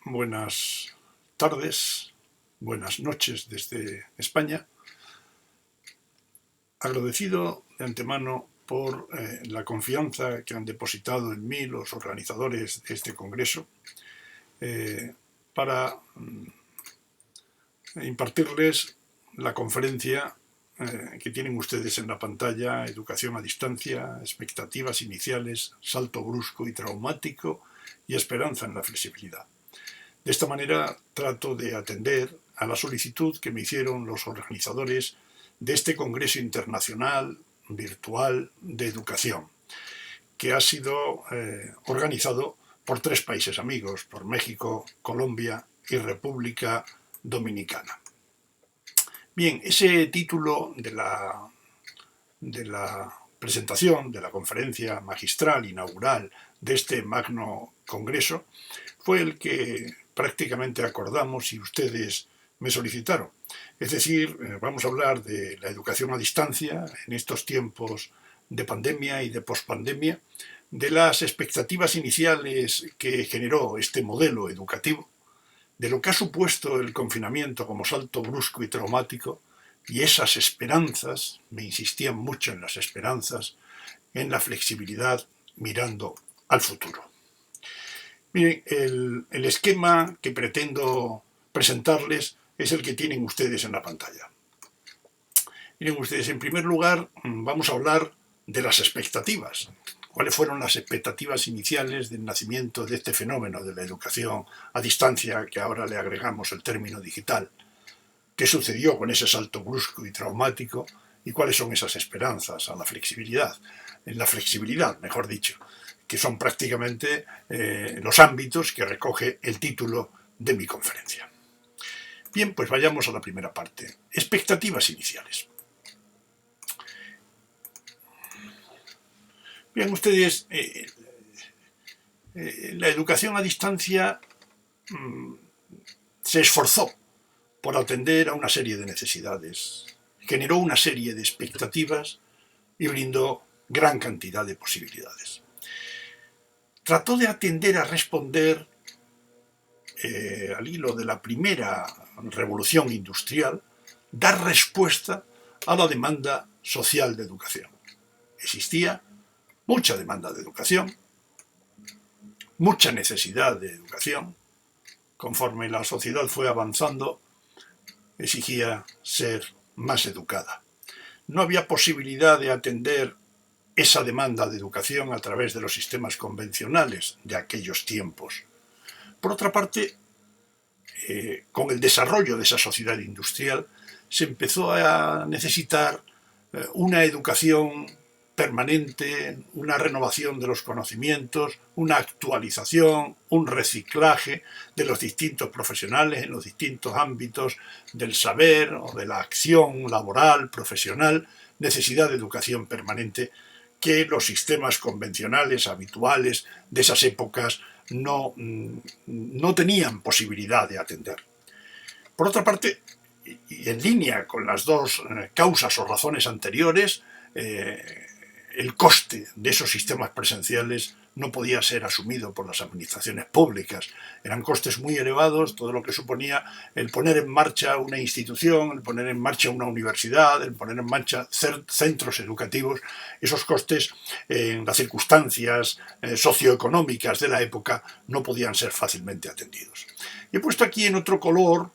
Buenas tardes, buenas noches desde España. Agradecido de antemano por la confianza que han depositado en mí los organizadores de este congreso para impartirles la conferencia que tienen ustedes en la pantalla: Educación a distancia, expectativas iniciales, salto brusco y traumático y esperanza en la flexibilidad. De esta manera trato de atender a la solicitud que me hicieron los organizadores de este Congreso Internacional Virtual de Educación, que ha sido organizado por 3 países amigos, por México, Colombia y República Dominicana. Bien, ese título de la presentación, de la conferencia magistral inaugural de este magno congreso, fue el que prácticamente acordamos y ustedes me solicitaron. Es decir, vamos a hablar de la educación a distancia en estos tiempos de pandemia y de pospandemia, de las expectativas iniciales que generó este modelo educativo, de lo que ha supuesto el confinamiento como salto brusco y traumático, y esas esperanzas, me insistían mucho en las esperanzas, en la flexibilidad mirando al futuro. Miren, el esquema que pretendo presentarles es el que tienen ustedes en la pantalla. Miren ustedes, en primer lugar, vamos a hablar de las expectativas. ¿Cuáles fueron las expectativas iniciales del nacimiento de este fenómeno de la educación a distancia, que ahora le agregamos el término digital? ¿Qué sucedió con ese salto brusco y traumático? ¿Y cuáles son esas esperanzas a la flexibilidad? En la flexibilidad, mejor dicho, que son prácticamente los ámbitos que recoge el título de mi conferencia. Bien, pues vayamos a la primera parte. Expectativas iniciales. Bien, ustedes, la educación a distancia se esforzó por atender a una serie de necesidades, generó una serie de expectativas y brindó gran cantidad de posibilidades. Trató de atender a responder al hilo de la primera revolución industrial, dar respuesta a la demanda social de educación. Existía mucha demanda de educación, mucha necesidad de educación. Conforme la sociedad fue avanzando, exigía ser más educada. No había posibilidad de atender esa demanda de educación a través de los sistemas convencionales de aquellos tiempos. Por otra parte, con el desarrollo de esa sociedad industrial, se empezó a necesitar una educación permanente, una renovación de los conocimientos, una actualización, un reciclaje de los distintos profesionales en los distintos ámbitos del saber o de la acción laboral, profesional, necesidad de educación permanente que los sistemas convencionales habituales de esas épocas no tenían posibilidad de atender. Por otra parte, y en línea con las dos causas o razones anteriores, el coste de esos sistemas presenciales no podía ser asumido por las administraciones públicas. Eran costes muy elevados, todo lo que suponía el poner en marcha una institución, el poner en marcha una universidad, el poner en marcha centros educativos. Esos costes, en las circunstancias socioeconómicas de la época, no podían ser fácilmente atendidos. Y he puesto aquí en otro color,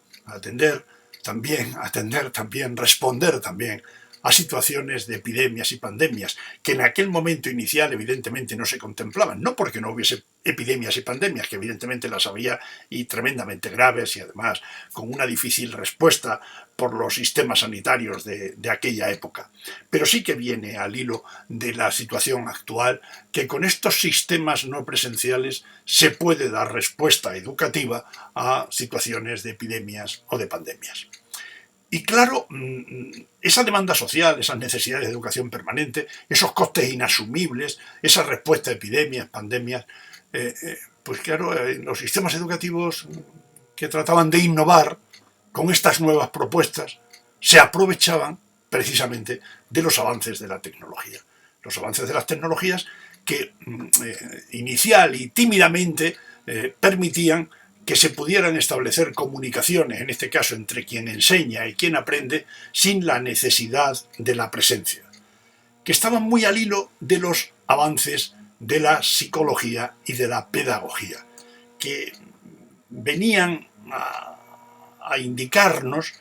responder también a situaciones de epidemias y pandemias que en aquel momento inicial evidentemente no se contemplaban, no porque no hubiese epidemias y pandemias, que evidentemente las había y tremendamente graves y además con una difícil respuesta por los sistemas sanitarios de aquella época, pero sí que viene al hilo de la situación actual, que con estos sistemas no presenciales se puede dar respuesta educativa a situaciones de epidemias o de pandemias. Y claro, esa demanda social, esas necesidades de educación permanente, esos costes inasumibles, esa respuesta a epidemias, pandemias, pues claro, los sistemas educativos que trataban de innovar con estas nuevas propuestas se aprovechaban precisamente de los avances de la tecnología. Los avances de las tecnologías que inicial y tímidamente permitían que se pudieran establecer comunicaciones, en este caso entre quien enseña y quien aprende, sin la necesidad de la presencia, que estaban muy al hilo de los avances de la psicología y de la pedagogía, que venían a indicarnos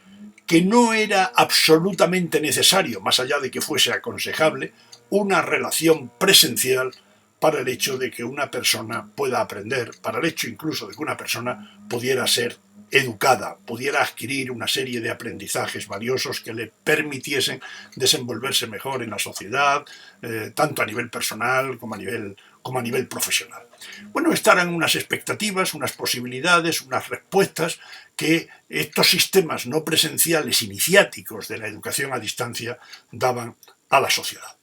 que no era absolutamente necesario, más allá de que fuese aconsejable, una relación presencial para el hecho de que una persona pueda aprender, para el hecho incluso de que una persona pudiera ser educada, pudiera adquirir una serie de aprendizajes valiosos que le permitiesen desenvolverse mejor en la sociedad, tanto a nivel personal como a nivel profesional. Bueno, estas eran unas expectativas, unas posibilidades, unas respuestas que estos sistemas no presenciales iniciáticos de la educación a distancia daban a la sociedad.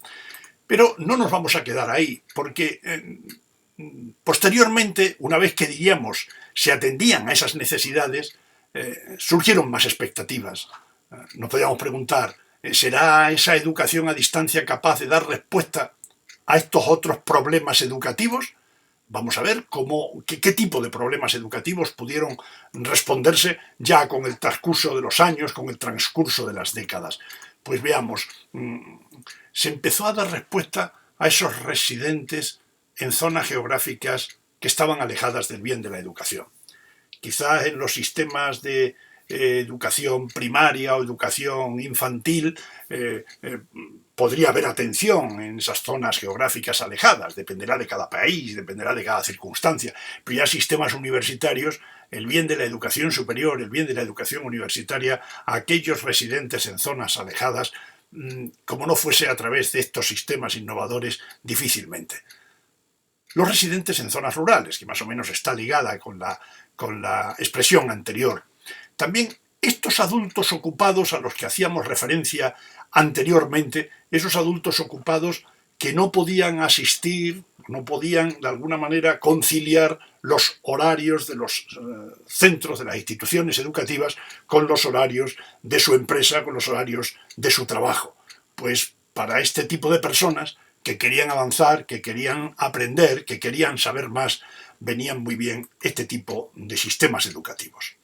Pero no nos vamos a quedar ahí, porque posteriormente, una vez que, diríamos, se atendían a esas necesidades, surgieron más expectativas. Nos podíamos preguntar, ¿será esa educación a distancia capaz de dar respuesta a estos otros problemas educativos? Vamos a ver qué tipo de problemas educativos pudieron responderse ya con el transcurso de los años, con el transcurso de las décadas. Pues veamos, se empezó a dar respuesta a esos residentes en zonas geográficas que estaban alejadas del bien de la educación. Quizás en los sistemas de educación primaria o educación infantil podría haber atención en esas zonas geográficas alejadas, dependerá de cada país, dependerá de cada circunstancia, pero ya sistemas universitarios, el bien de la educación superior, el bien de la educación universitaria, a aquellos residentes en zonas alejadas, como no fuese a través de estos sistemas innovadores, difícilmente. Los residentes en zonas rurales, que más o menos está ligada con la expresión anterior. También estos adultos ocupados a los que hacíamos referencia anteriormente, esos adultos ocupados que no podían asistir, no podían de alguna manera conciliar los horarios de los centros, de las instituciones educativas, con los horarios de su empresa, con los horarios de su trabajo. Pues para este tipo de personas que querían avanzar, que querían aprender, que querían saber más, venían muy bien este tipo de sistemas educativos.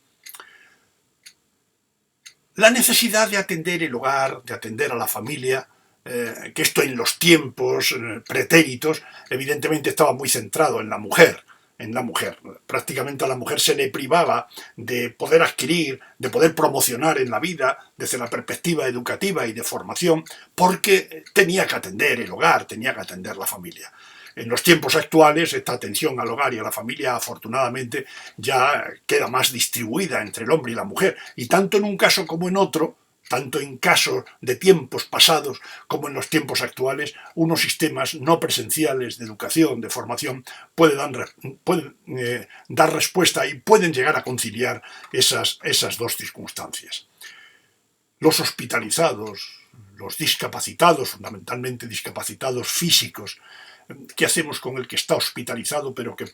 La necesidad de atender el hogar, de atender a la familia, que esto en los tiempos pretéritos evidentemente estaba muy centrado en la mujer. Prácticamente a la mujer se le privaba de poder adquirir, de poder promocionar en la vida desde la perspectiva educativa y de formación, porque tenía que atender el hogar, tenía que atender la familia. En los tiempos actuales, esta atención al hogar y a la familia, afortunadamente, ya queda más distribuida entre el hombre y la mujer. Y tanto en un caso como en otro, tanto en casos de tiempos pasados como en los tiempos actuales, unos sistemas no presenciales de educación, de formación, pueden dar respuesta y pueden llegar a conciliar esas dos circunstancias. Los hospitalizados, los discapacitados, fundamentalmente discapacitados físicos, ¿qué hacemos con el que está hospitalizado pero que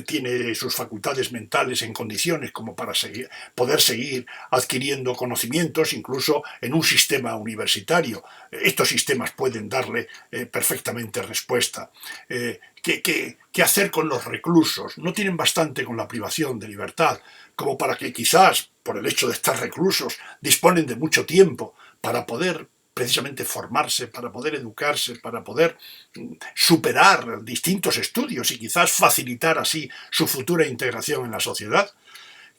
tiene sus facultades mentales en condiciones como para poder seguir adquiriendo conocimientos, incluso en un sistema universitario? Estos sistemas pueden darle perfectamente respuesta. ¿Qué hacer con los reclusos? No tienen bastante con la privación de libertad, como para que quizás, por el hecho de estar reclusos, disponen de mucho tiempo para poder precisamente formarse, para poder educarse, para poder superar distintos estudios y quizás facilitar así su futura integración en la sociedad.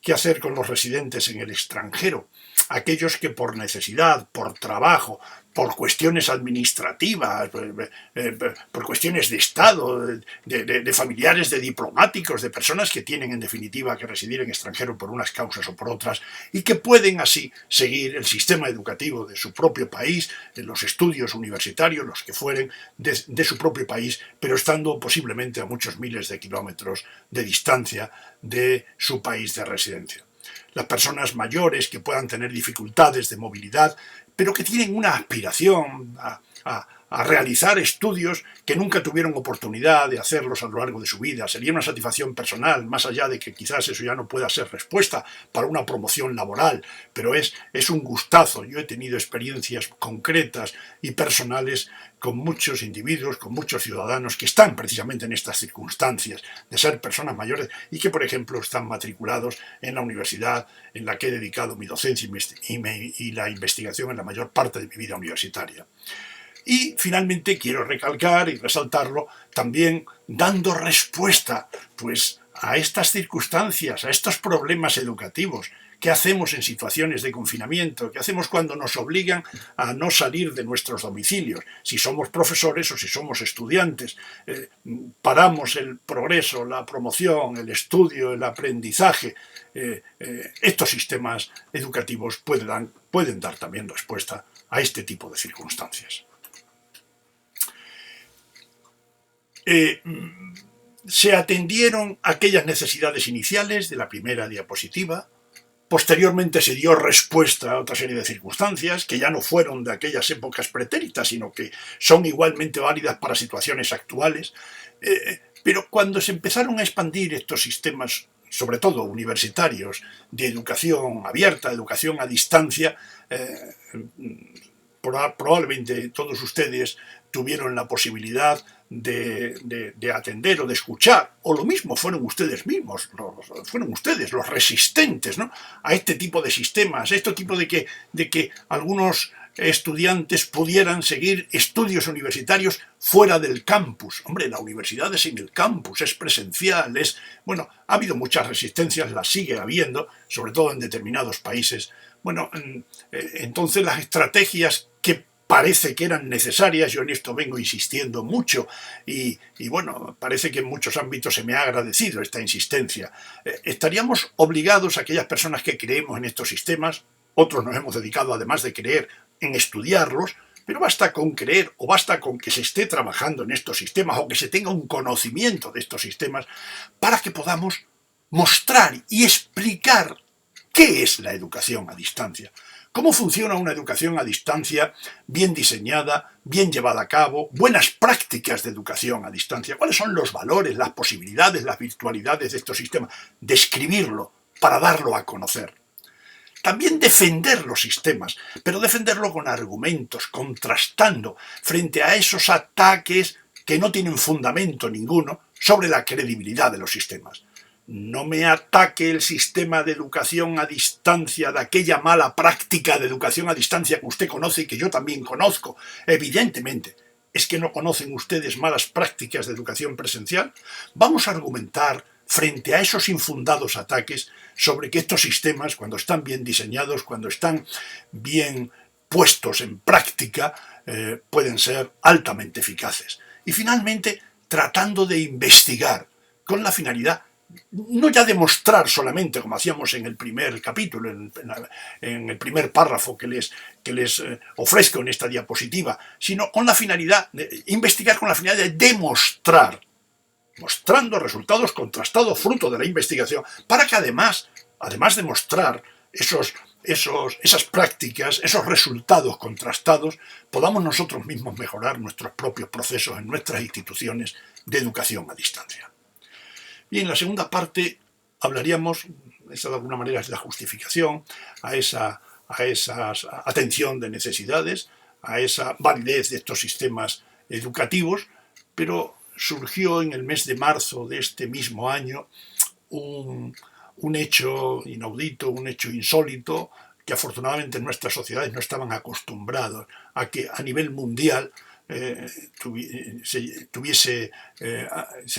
¿Qué hacer con los residentes en el extranjero? Aquellos que por necesidad, por trabajo, por cuestiones administrativas, por cuestiones de Estado, de familiares, de diplomáticos, de personas que tienen en definitiva que residir en extranjero por unas causas o por otras y que pueden así seguir el sistema educativo de su propio país, los estudios universitarios, los que fueren, de su propio país, pero estando posiblemente a muchos miles de kilómetros de distancia de su país de residencia. Las personas mayores que puedan tener dificultades de movilidad, pero que tienen una aspiración a a realizar estudios que nunca tuvieron oportunidad de hacerlos a lo largo de su vida. Sería una satisfacción personal, más allá de que quizás eso ya no pueda ser respuesta para una promoción laboral, pero es un gustazo. Yo he tenido experiencias concretas y personales con muchos individuos, con muchos ciudadanos que están precisamente en estas circunstancias de ser personas mayores y que, por ejemplo, están matriculados en la universidad en la que he dedicado mi docencia y la investigación en la mayor parte de mi vida universitaria. Y finalmente quiero recalcar y resaltarlo también dando respuesta pues, a estas circunstancias, a estos problemas educativos. ¿Qué hacemos en situaciones de confinamiento? ¿Qué hacemos cuando nos obligan a no salir de nuestros domicilios? Si somos profesores o si somos estudiantes, paramos el progreso, la promoción, el estudio, el aprendizaje. Estos sistemas educativos pueden dar también respuesta a este tipo de circunstancias. Se atendieron aquellas necesidades iniciales de la primera diapositiva. Posteriormente se dio respuesta a otra serie de circunstancias que ya no fueron de aquellas épocas pretéritas, sino que son igualmente válidas para situaciones actuales. Pero cuando se empezaron a expandir estos sistemas, sobre todo universitarios, de educación abierta, educación a distancia, probablemente todos ustedes tuvieron la posibilidad de atender o de escuchar, o lo mismo fueron ustedes mismos, fueron ustedes los resistentes, ¿no?, a este tipo de sistemas, a este tipo de que algunos estudiantes pudieran seguir estudios universitarios fuera del campus. Hombre, la universidad es en el campus, es presencial, bueno, ha habido muchas resistencias, las sigue habiendo, sobre todo en determinados países. Bueno, entonces las estrategias que parece que eran necesarias, yo en esto vengo insistiendo mucho y bueno, parece que en muchos ámbitos se me ha agradecido esta insistencia. Estaríamos obligados, aquellas personas que creemos en estos sistemas, otros nos hemos dedicado además de creer en estudiarlos, pero basta con creer o basta con que se esté trabajando en estos sistemas o que se tenga un conocimiento de estos sistemas para que podamos mostrar y explicar qué es la educación a distancia. ¿Cómo funciona una educación a distancia bien diseñada, bien llevada a cabo, buenas prácticas de educación a distancia? ¿Cuáles son los valores, las posibilidades, las virtualidades de estos sistemas? Describirlo para darlo a conocer. También defender los sistemas, pero defenderlo con argumentos, contrastando frente a esos ataques que no tienen fundamento ninguno sobre la credibilidad de los sistemas. No me ataque el sistema de educación a distancia, de aquella mala práctica de educación a distancia que usted conoce y que yo también conozco. Evidentemente, ¿es que no conocen ustedes malas prácticas de educación presencial? Vamos a argumentar frente a esos infundados ataques sobre que estos sistemas, cuando están bien diseñados, cuando están bien puestos en práctica, pueden ser altamente eficaces. Y finalmente, tratando de investigar con la finalidad no ya demostrar solamente, como hacíamos en el primer capítulo, en el primer párrafo que les ofrezco en esta diapositiva, sino con la finalidad de investigar, con la finalidad de demostrar, mostrando resultados contrastados fruto de la investigación, para que además de mostrar esas prácticas, esos resultados contrastados, podamos nosotros mismos mejorar nuestros propios procesos en nuestras instituciones de educación a distancia. Y en la segunda parte hablaríamos, esa de alguna manera es la justificación, a esa atención de necesidades, a esa validez de estos sistemas educativos, pero surgió en el mes de marzo de este mismo año un hecho inaudito, un hecho insólito, que afortunadamente en nuestras sociedades no estaban acostumbrados a que a nivel mundial se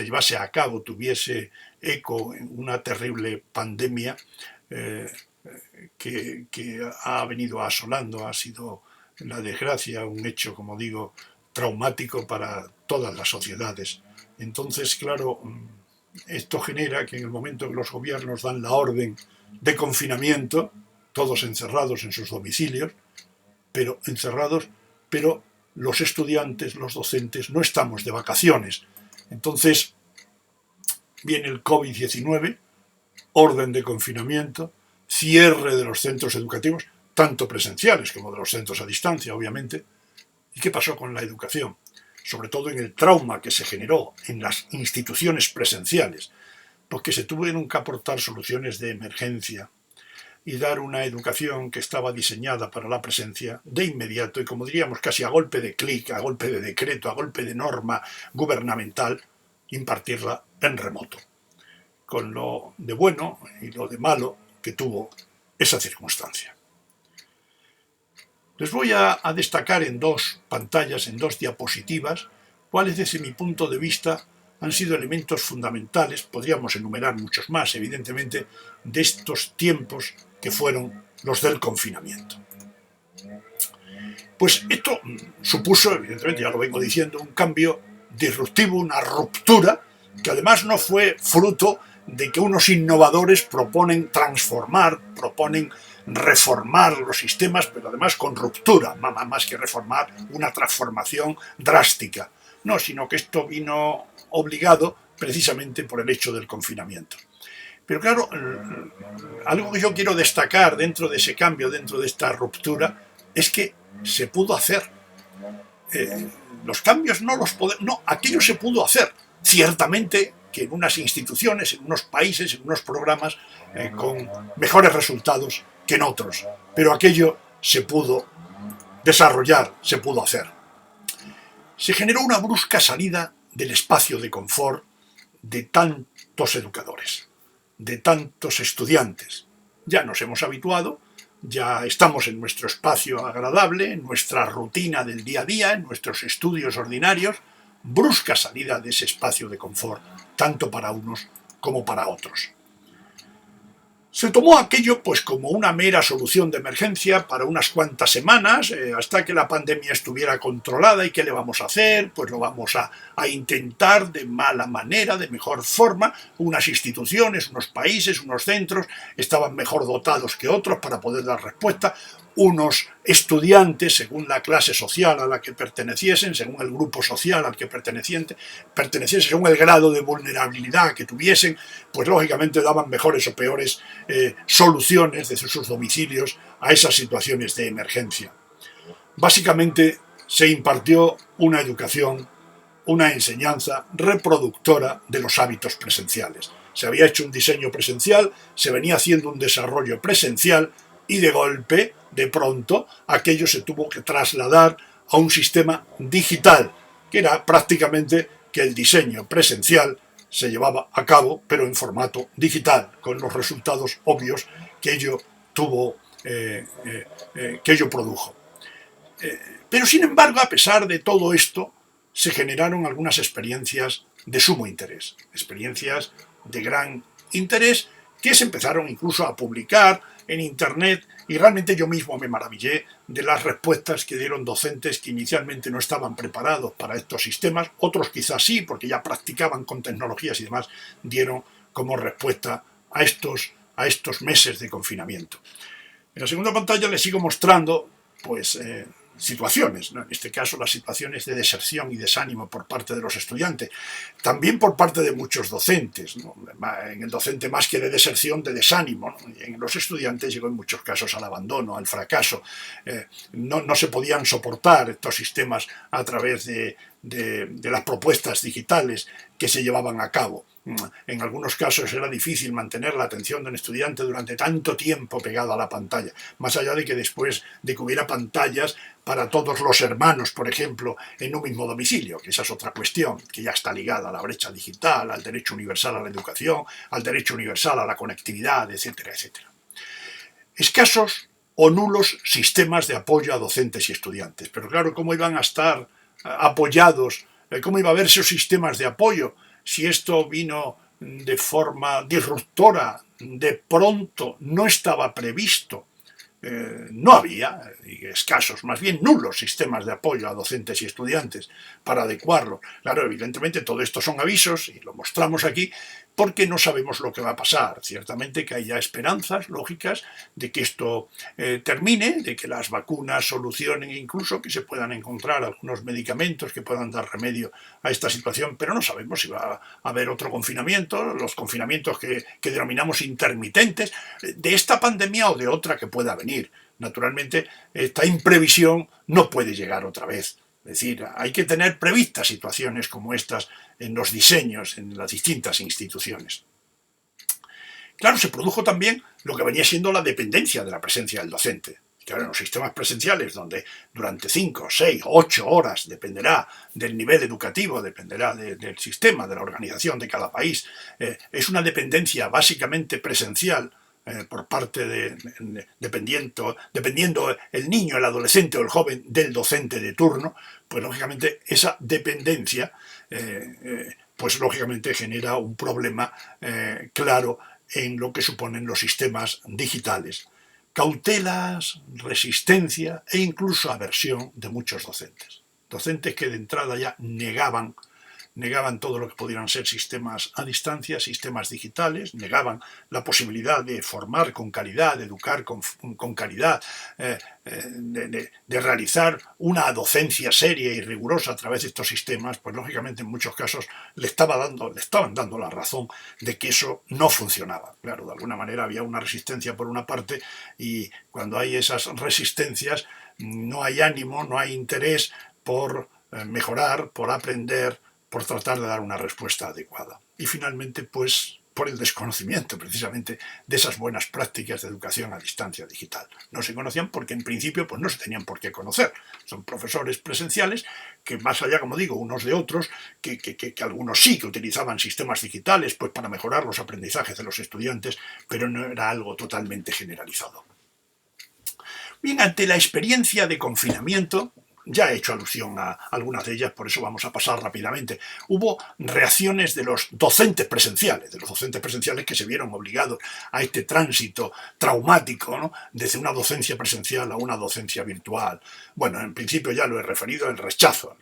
llevase a cabo, tuviese eco en una terrible pandemia que ha venido asolando. Ha sido la desgracia un hecho, como digo, traumático para todas las sociedades. Entonces, claro, esto genera que en el momento que los gobiernos dan la orden de confinamiento, todos encerrados en sus domicilios, pero los estudiantes, los docentes, no estamos de vacaciones. Entonces viene el COVID-19, orden de confinamiento, cierre de los centros educativos, tanto presenciales como de los centros a distancia, obviamente, ¿Y qué pasó con la educación? Sobre todo en el trauma que se generó en las instituciones presenciales, porque se tuvieron que aportar soluciones de emergencia y dar una educación que estaba diseñada para la presencia de inmediato y, como diríamos, casi a golpe de clic, a golpe de decreto, a golpe de norma gubernamental, impartirla en remoto, con lo de bueno y lo de malo que tuvo esa circunstancia. Les voy a destacar en dos pantallas, en dos diapositivas, cuáles desde mi punto de vista han sido elementos fundamentales, podríamos enumerar muchos más, evidentemente, de estos tiempos que fueron los del confinamiento. Pues esto supuso, evidentemente, ya lo vengo diciendo, un cambio disruptivo, una ruptura, que además no fue fruto de que unos innovadores proponen transformar, proponen reformar los sistemas, pero además con ruptura, más que reformar, una transformación drástica. No, sino que esto vino obligado precisamente por el hecho del confinamiento. Pero claro, algo que yo quiero destacar dentro de ese cambio, dentro de esta ruptura, es que se pudo hacer. Los cambios no los podemos... No, aquello se pudo hacer. Ciertamente que en unas instituciones, en unos países, en unos programas, con mejores resultados que en otros. Pero aquello se pudo desarrollar, se pudo hacer. Se generó una brusca salida del espacio de confort de tantos educadores, de tantos estudiantes. Ya nos hemos habituado, ya estamos en nuestro espacio agradable, en nuestra rutina del día a día, en nuestros estudios ordinarios. Brusca salida de ese espacio de confort, tanto para unos como para otros. Se tomó aquello pues como una mera solución de emergencia para unas cuantas semanas, hasta que la pandemia estuviera controlada. ¿Y qué le vamos a hacer? Pues lo vamos a intentar de mala manera, de mejor forma. Unas instituciones, unos países, unos centros estaban mejor dotados que otros para poder dar respuesta. Unos estudiantes, según la clase social a la que perteneciesen, según el grupo social al que perteneciesen, según el grado de vulnerabilidad que tuviesen, pues lógicamente daban mejores o peores soluciones desde sus domicilios a esas situaciones de emergencia. Básicamente se impartió una educación, una enseñanza reproductora de los hábitos presenciales. Se había hecho un diseño presencial, se venía haciendo un desarrollo presencial y de golpe, de pronto, aquello se tuvo que trasladar a un sistema digital, que era prácticamente que el diseño presencial se llevaba a cabo, pero en formato digital, con los resultados obvios que ello tuvo, que ello produjo. Pero sin embargo, a pesar de todo esto, se generaron algunas experiencias de sumo interés, experiencias de gran interés que se empezaron incluso a publicar en Internet, y realmente yo mismo me maravillé de las respuestas que dieron docentes que inicialmente no estaban preparados para estos sistemas, otros quizás sí, porque ya practicaban con tecnologías y demás, dieron como respuesta a estos meses de confinamiento. En la segunda pantalla les sigo mostrando pues situaciones, ¿no? En este caso las situaciones de deserción y desánimo por parte de los estudiantes, también por parte de muchos docentes, ¿no? En el docente más que de deserción, de desánimo, ¿no? Y en los estudiantes llegó en muchos casos al abandono, al fracaso. No se podían soportar estos sistemas a través de las propuestas digitales que se llevaban a cabo. En algunos casos era difícil mantener la atención de un estudiante durante tanto tiempo pegado a la pantalla, más allá de que después de que hubiera pantallas para todos los hermanos, por ejemplo, en un mismo domicilio, que esa es otra cuestión, que ya está ligada a la brecha digital, al derecho universal a la educación, al derecho universal a la conectividad, etcétera, etcétera. Escasos o nulos sistemas de apoyo a docentes y estudiantes, pero claro, ¿cómo iban a estar apoyados? ¿Cómo iba a haber esos sistemas de apoyo si esto vino de forma disruptora, de pronto, no estaba previsto? No había, escasos, más bien nulos sistemas de apoyo a docentes y estudiantes para adecuarlo. Claro, evidentemente todo esto son avisos y lo mostramos aquí porque no sabemos lo que va a pasar. Ciertamente que hay ya esperanzas lógicas de que esto termine, de que las vacunas solucionen, incluso que se puedan encontrar algunos medicamentos que puedan dar remedio a esta situación, pero no sabemos si va a haber otro confinamiento, los confinamientos que denominamos intermitentes, de esta pandemia o de otra que pueda venir. Naturalmente, esta imprevisión no puede llegar otra vez. Es decir, hay que tener previstas situaciones como estas en los diseños, en las distintas instituciones. Claro, se produjo también lo que venía siendo la dependencia de la presencia del docente. Claro, en los sistemas presenciales, donde durante 5, 6, 8 horas, dependerá del nivel educativo, dependerá del sistema, de la organización de cada país, es una dependencia básicamente presencial, por parte dependiendo el niño, el adolescente o el joven del docente de turno, pues lógicamente esa dependencia pues lógicamente genera un problema claro en lo que suponen los sistemas digitales. Cautelas, resistencia e incluso aversión de muchos docentes. Docentes que de entrada ya negaban todo lo que pudieran ser sistemas a distancia, sistemas digitales, negaban la posibilidad de formar con calidad, de educar con calidad, de realizar una docencia seria y rigurosa a través de estos sistemas, pues lógicamente en muchos casos le estaban dando la razón de que eso no funcionaba. Claro, de alguna manera había una resistencia por una parte, y cuando hay esas resistencias no hay ánimo, no hay interés por mejorar, por aprender, por tratar de dar una respuesta adecuada. Y finalmente, pues, por el desconocimiento precisamente de esas buenas prácticas de educación a distancia digital. No se conocían porque en principio pues no se tenían por qué conocer. Son profesores presenciales que, más allá, como digo, unos de otros, que algunos sí que utilizaban sistemas digitales pues para mejorar los aprendizajes de los estudiantes, pero no era algo totalmente generalizado. Bien, ante la experiencia de confinamiento, ya he hecho alusión a algunas de ellas, por eso vamos a pasar rápidamente. Hubo reacciones de los docentes presenciales, que se vieron obligados a este tránsito traumático, ¿no?, desde una docencia presencial a una docencia virtual. Bueno, en principio ya lo he referido, el rechazo.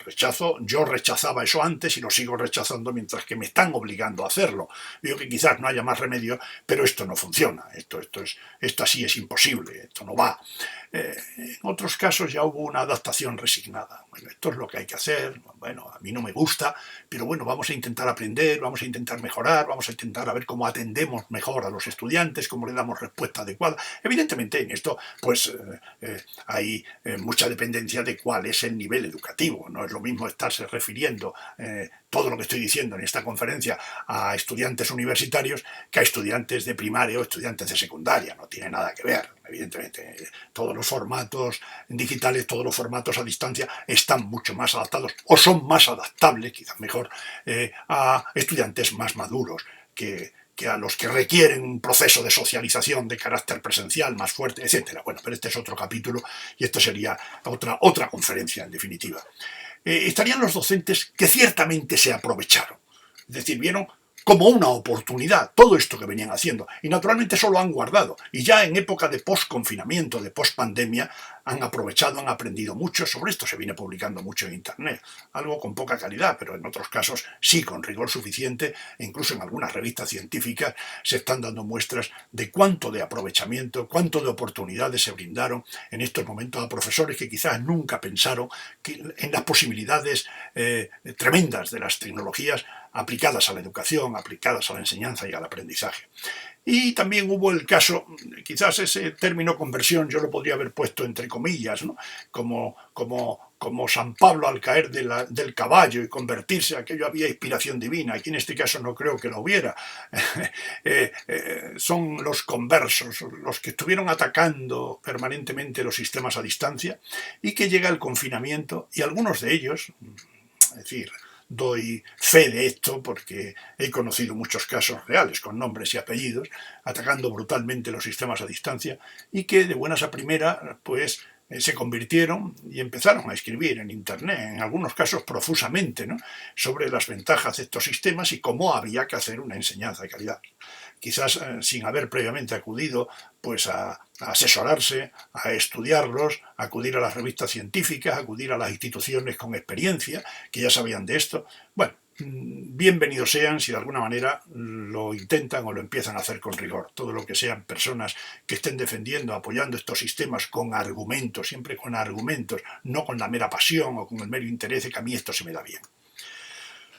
Yo rechazaba eso antes y lo sigo rechazando mientras que me están obligando a hacerlo. Digo que quizás no haya más remedio, pero esto no funciona, esto así es imposible, esto no va. En otros casos ya hubo una adaptación resignada. Bueno, esto es lo que hay que hacer, bueno, a mí no me gusta, pero bueno, vamos a intentar aprender, vamos a intentar mejorar, vamos a intentar a ver cómo atendemos mejor a los estudiantes, cómo le damos respuesta adecuada. Evidentemente en esto pues hay mucha dependencia de cuál es el nivel educativo. No es lo mismo estarse refiriendo todo lo que estoy diciendo en esta conferencia a estudiantes universitarios que a estudiantes de primaria o estudiantes de secundaria. No tiene nada que ver. Evidentemente, todos los formatos digitales, todos los formatos a distancia están mucho más adaptados o son más adaptables, quizás mejor, a estudiantes más maduros que a los que requieren un proceso de socialización de carácter presencial más fuerte, etc. Bueno, pero este es otro capítulo y esto sería otra conferencia en definitiva. Estarían los docentes que ciertamente se aprovecharon, es decir, vieron como una oportunidad todo esto que venían haciendo, y naturalmente eso lo han guardado, y ya en época de post-confinamiento, de post-pandemia, han aprovechado, han aprendido mucho. Sobre esto se viene publicando mucho en internet, algo con poca calidad, pero en otros casos sí con rigor suficiente, e incluso en algunas revistas científicas se están dando muestras de cuánto de aprovechamiento, cuánto de oportunidades se brindaron en estos momentos a profesores que quizás nunca pensaron en las posibilidades tremendas de las tecnologías aplicadas a la educación, aplicadas a la enseñanza y al aprendizaje. Y también hubo el caso, quizás ese término conversión yo lo podría haber puesto entre comillas, ¿no?, como San Pablo al caer del caballo y convertirse, aquello había inspiración divina. Aquí en este caso no creo que la hubiera. Son los conversos, los que estuvieron atacando permanentemente los sistemas a distancia, y que llega el confinamiento, y algunos de ellos, es decir, doy fe de esto porque he conocido muchos casos reales con nombres y apellidos atacando brutalmente los sistemas a distancia, y que de buenas a primeras pues se convirtieron y empezaron a escribir en internet, en algunos casos profusamente, ¿no?, sobre las ventajas de estos sistemas y cómo había que hacer una enseñanza de calidad. Quizás sin haber previamente acudido pues a asesorarse, a estudiarlos, a acudir a las revistas científicas, a acudir a las instituciones con experiencia que ya sabían de esto. Bueno, bienvenidos sean si de alguna manera lo intentan o lo empiezan a hacer con rigor. Todo lo que sean personas que estén defendiendo, apoyando estos sistemas con argumentos, siempre con argumentos, no con la mera pasión o con el mero interés de que a mí esto se me da bien.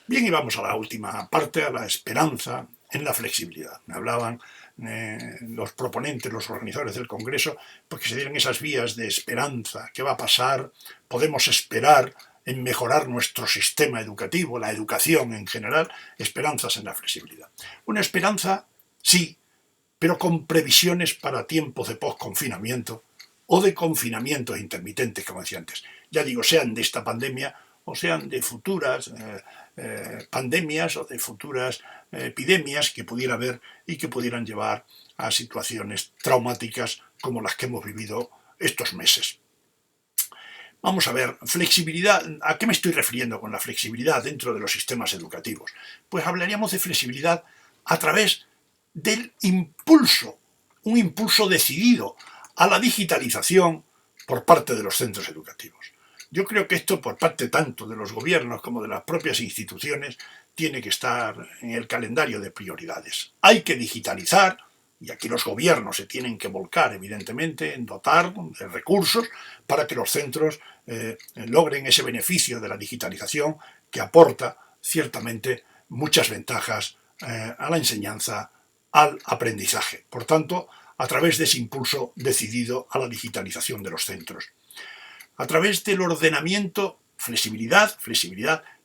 Bien, y vamos a la última parte, a la esperanza en la flexibilidad. Me hablaban los proponentes, los organizadores del Congreso, porque se dieron esas vías de esperanza. ¿Qué va a pasar? ¿Podemos esperar en mejorar nuestro sistema educativo, la educación en general, esperanzas en la flexibilidad. Una esperanza, sí, pero con previsiones para tiempos de post-confinamiento o de confinamientos intermitentes, como decía antes. Ya digo, sean de esta pandemia o sean de futuras pandemias o de futuras epidemias que pudiera haber y que pudieran llevar a situaciones traumáticas como las que hemos vivido estos meses. Vamos a ver, flexibilidad, ¿a qué me estoy refiriendo con la flexibilidad dentro de los sistemas educativos? Pues hablaríamos de flexibilidad a través del impulso, un impulso decidido a la digitalización por parte de los centros educativos. Yo creo que esto, por parte tanto de los gobiernos como de las propias instituciones, tiene que estar en el calendario de prioridades. Hay que digitalizar, y aquí los gobiernos se tienen que volcar, evidentemente, en dotar de recursos para que los centros logren ese beneficio de la digitalización que aporta, ciertamente, muchas ventajas a la enseñanza, al aprendizaje. Por tanto, a través de ese impulso decidido a la digitalización de los centros. A través del ordenamiento, flexibilidad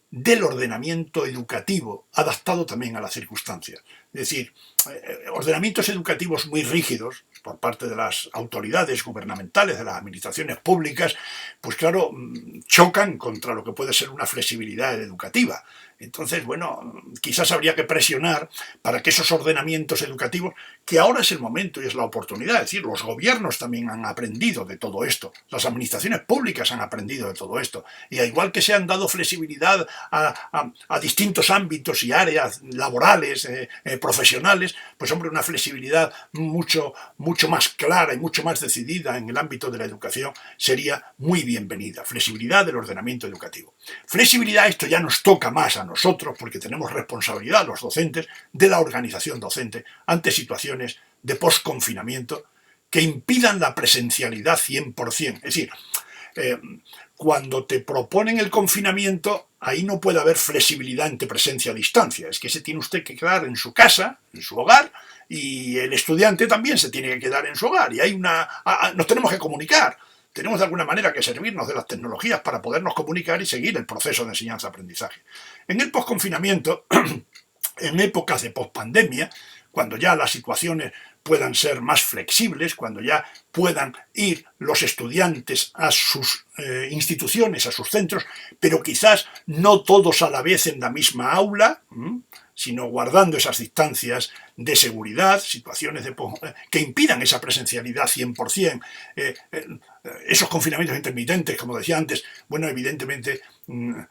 del ordenamiento educativo, adaptado también a las circunstancias. Es decir, ordenamientos educativos muy rígidos por parte de las autoridades gubernamentales, de las administraciones públicas, pues claro, chocan contra lo que puede ser una flexibilidad educativa. Entonces, bueno, quizás habría que presionar para que esos ordenamientos educativos, que ahora es el momento y es la oportunidad, es decir, los gobiernos también han aprendido de todo esto, las administraciones públicas han aprendido de todo esto, y al igual que se han dado flexibilidad a distintos ámbitos y áreas laborales, profesionales, pues hombre, una flexibilidad mucho más clara y mucho más decidida en el ámbito de la educación sería muy bienvenida. Flexibilidad del ordenamiento educativo. Flexibilidad, esto ya nos toca más a nosotros porque tenemos responsabilidad, los docentes, de la organización docente ante situaciones de post-confinamiento que impidan la presencialidad 100%. Es decir, cuando te proponen el confinamiento, ahí no puede haber flexibilidad entre presencia a distancia. Es que se tiene usted que quedar en su casa, en su hogar, y el estudiante también se tiene que quedar en su hogar. Y nos tenemos que comunicar. Tenemos de alguna manera que servirnos de las tecnologías para podernos comunicar y seguir el proceso de enseñanza-aprendizaje. En el posconfinamiento, en épocas de pospandemia, cuando ya las situaciones puedan ser más flexibles, cuando ya puedan ir los estudiantes a sus instituciones, a sus centros, pero quizás no todos a la vez en la misma aula, sino guardando esas distancias de seguridad, situaciones que impidan esa presencialidad 100%, esos confinamientos intermitentes, como decía antes, bueno, evidentemente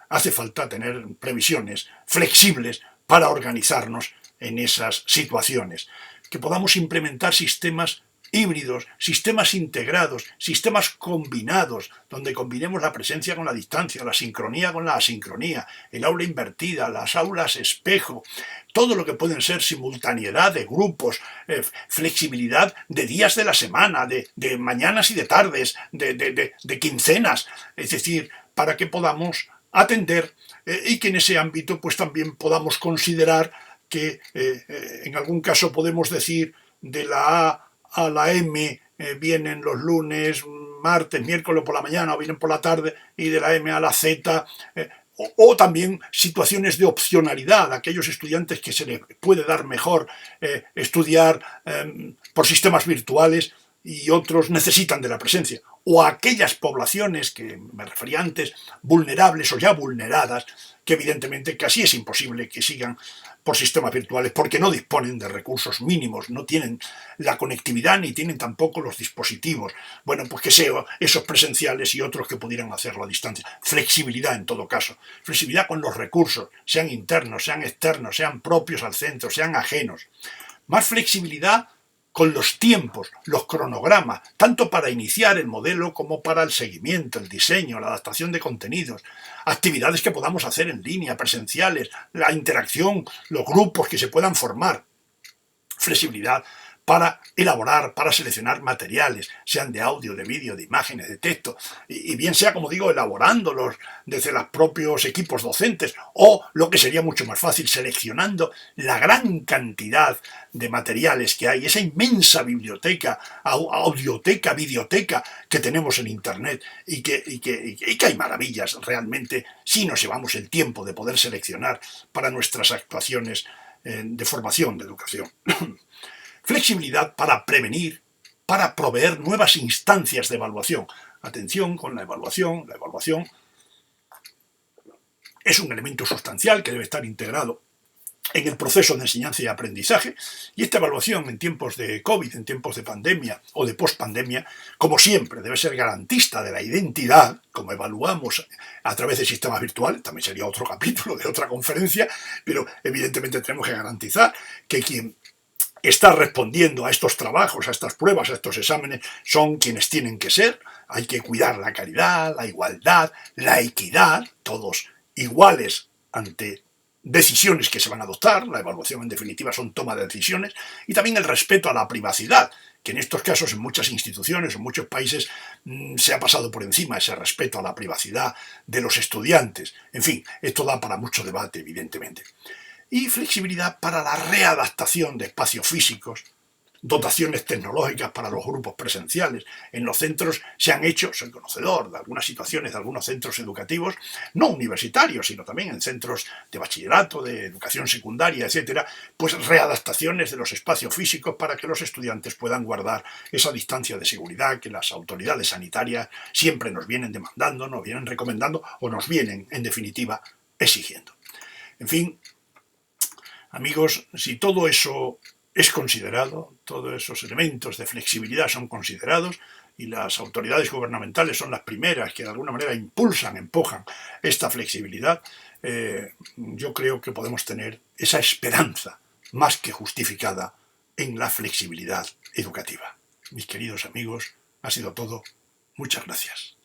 hace falta tener previsiones flexibles para organizarnos en esas situaciones, que podamos implementar sistemas híbridos, sistemas integrados, sistemas combinados, donde combinemos la presencia con la distancia, la sincronía con la asincronía, el aula invertida, las aulas espejo, todo lo que pueden ser simultaneidad de grupos, flexibilidad de días de la semana, de mañanas y de tardes, de quincenas, es decir, para que podamos atender y que en ese ámbito pues también podamos considerar que en algún caso podemos decir de la A a la M vienen los lunes, martes, miércoles por la mañana o vienen por la tarde, y de la M a la Z, o también situaciones de opcionalidad, aquellos estudiantes que se les puede dar mejor estudiar por sistemas virtuales y otros necesitan de la presencia, o aquellas poblaciones que me refería antes, vulnerables o ya vulneradas, que evidentemente casi es imposible que sigan por sistemas virtuales porque no disponen de recursos mínimos, no tienen la conectividad ni tienen tampoco los dispositivos. Bueno, pues que sean esos presenciales y otros que pudieran hacerlo a distancia. Flexibilidad en todo caso. Flexibilidad con los recursos, sean internos, sean externos, sean propios al centro, sean ajenos. Más flexibilidad con los tiempos, los cronogramas, tanto para iniciar el modelo como para el seguimiento, el diseño, la adaptación de contenidos, actividades que podamos hacer en línea, presenciales, la interacción, los grupos que se puedan formar. Flexibilidad para elaborar, para seleccionar materiales, sean de audio, de vídeo, de imágenes, de texto, y bien sea, como digo, elaborándolos desde los propios equipos docentes, o lo que sería mucho más fácil, seleccionando la gran cantidad de materiales que hay, esa inmensa biblioteca, audioteca, videoteca que tenemos en Internet, y que hay maravillas realmente si nos llevamos el tiempo de poder seleccionar para nuestras actuaciones de formación, de educación. Flexibilidad para prevenir, para proveer nuevas instancias de evaluación. Atención con la evaluación es un elemento sustancial que debe estar integrado en el proceso de enseñanza y aprendizaje, y esta evaluación en tiempos de COVID, en tiempos de pandemia o de pospandemia, como siempre, debe ser garantista de la identidad, como evaluamos a través de sistemas virtuales, también sería otro capítulo de otra conferencia, pero evidentemente tenemos que garantizar que quien está respondiendo a estos trabajos, a estas pruebas, a estos exámenes, son quienes tienen que ser. Hay que cuidar la calidad, la igualdad, la equidad, todos iguales ante decisiones que se van a adoptar. La evaluación en definitiva son toma de decisiones, y también el respeto a la privacidad, que en estos casos en muchas instituciones, en muchos países, se ha pasado por encima ese respeto a la privacidad de los estudiantes. En fin, esto da para mucho debate, evidentemente. Y flexibilidad para la readaptación de espacios físicos, dotaciones tecnológicas para los grupos presenciales. En los centros se han hecho, soy conocedor de algunas situaciones de algunos centros educativos, no universitarios, sino también en centros de bachillerato, de educación secundaria, etcétera, pues readaptaciones de los espacios físicos para que los estudiantes puedan guardar esa distancia de seguridad que las autoridades sanitarias siempre nos vienen demandando, nos vienen recomendando o nos vienen, en definitiva, exigiendo. En fin, amigos, si todo eso es considerado, todos esos elementos de flexibilidad son considerados, y las autoridades gubernamentales son las primeras que de alguna manera impulsan, empujan esta flexibilidad, yo creo que podemos tener esa esperanza más que justificada en la flexibilidad educativa. Mis queridos amigos, ha sido todo. Muchas gracias.